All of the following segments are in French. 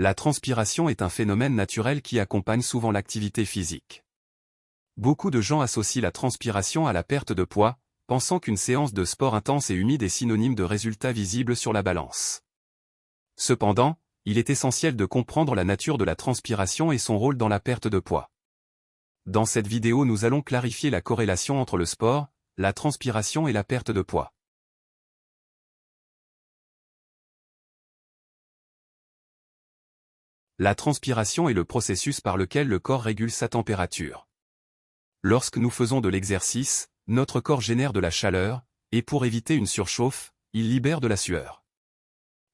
La transpiration est un phénomène naturel qui accompagne souvent l'activité physique. Beaucoup de gens associent la transpiration à la perte de poids, pensant qu'une séance de sport intense et humide est synonyme de résultats visibles sur la balance. Cependant, il est essentiel de comprendre la nature de la transpiration et son rôle dans la perte de poids. Dans cette vidéo, nous allons clarifier la corrélation entre le sport, la transpiration et la perte de poids. La transpiration est le processus par lequel le corps régule sa température. Lorsque nous faisons de l'exercice, notre corps génère de la chaleur, et pour éviter une surchauffe, il libère de la sueur.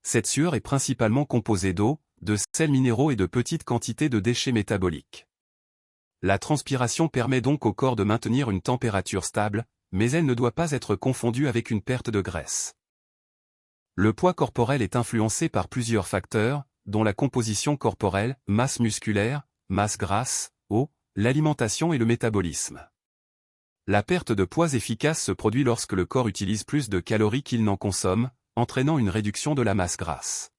Cette sueur est principalement composée d'eau, de sels minéraux et de petites quantités de déchets métaboliques. La transpiration permet donc au corps de maintenir une température stable, mais elle ne doit pas être confondue avec une perte de graisse. Le poids corporel est influencé par plusieurs facteurs, dont la composition corporelle, masse musculaire, masse grasse, eau, l'alimentation et le métabolisme. La perte de poids efficace se produit lorsque le corps utilise plus de calories qu'il n'en consomme, entraînant une réduction de la masse grasse.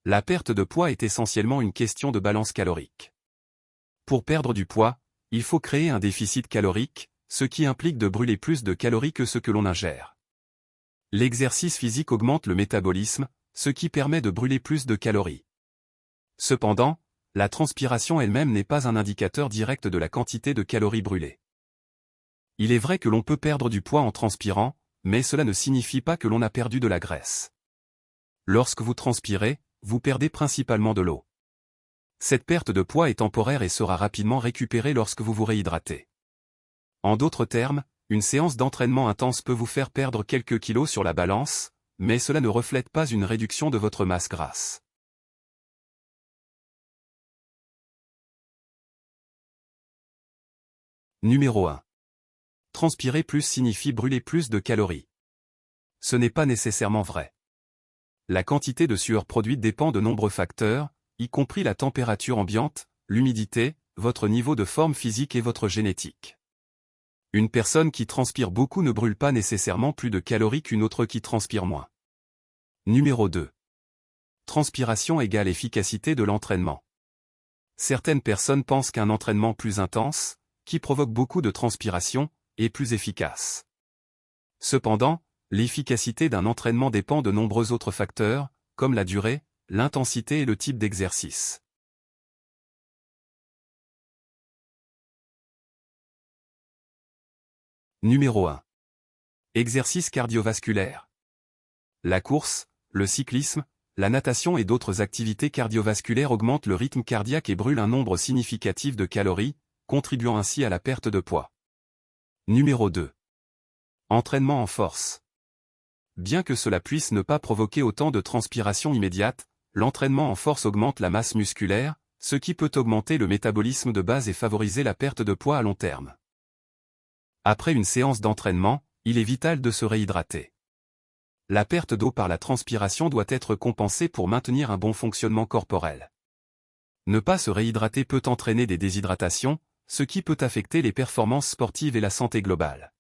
La perte de poids est essentiellement une question de balance calorique. Pour perdre du poids, il faut créer un déficit calorique, ce qui implique de brûler plus de calories que ce que l'on ingère. L'exercice physique augmente le métabolisme, ce qui permet de brûler plus de calories. Cependant, la transpiration elle-même n'est pas un indicateur direct de la quantité de calories brûlées. Il est vrai que l'on peut perdre du poids en transpirant, mais cela ne signifie pas que l'on a perdu de la graisse. Lorsque vous transpirez, vous perdez principalement de l'eau. Cette perte de poids est temporaire et sera rapidement récupérée lorsque vous vous réhydratez. En d'autres termes, une séance d'entraînement intense peut vous faire perdre quelques kilos sur la balance, mais cela ne reflète pas une réduction de votre masse grasse. Numéro 1. Transpirer plus signifie brûler plus de calories. Ce n'est pas nécessairement vrai. La quantité de sueur produite dépend de nombreux facteurs, y compris la température ambiante, l'humidité, votre niveau de forme physique et votre génétique. Une personne qui transpire beaucoup ne brûle pas nécessairement plus de calories qu'une autre qui transpire moins. Numéro 2. Transpiration égale efficacité de l'entraînement. Certaines personnes pensent qu'un entraînement plus intense, qui provoque beaucoup de transpiration, est plus efficace. Cependant, l'efficacité d'un entraînement dépend de nombreux autres facteurs, comme la durée, l'intensité et le type d'exercice. Numéro 1. Exercice cardiovasculaire. La course, le cyclisme, la natation et d'autres activités cardiovasculaires augmentent le rythme cardiaque et brûlent un nombre significatif de calories, contribuant ainsi à la perte de poids. Numéro 2. Entraînement en force. Bien que cela puisse ne pas provoquer autant de transpiration immédiate, l'entraînement en force augmente la masse musculaire, ce qui peut augmenter le métabolisme de base et favoriser la perte de poids à long terme. Après une séance d'entraînement, il est vital de se réhydrater. La perte d'eau par la transpiration doit être compensée pour maintenir un bon fonctionnement corporel. Ne pas se réhydrater peut entraîner des déshydratations, ce qui peut affecter les performances sportives et la santé globale.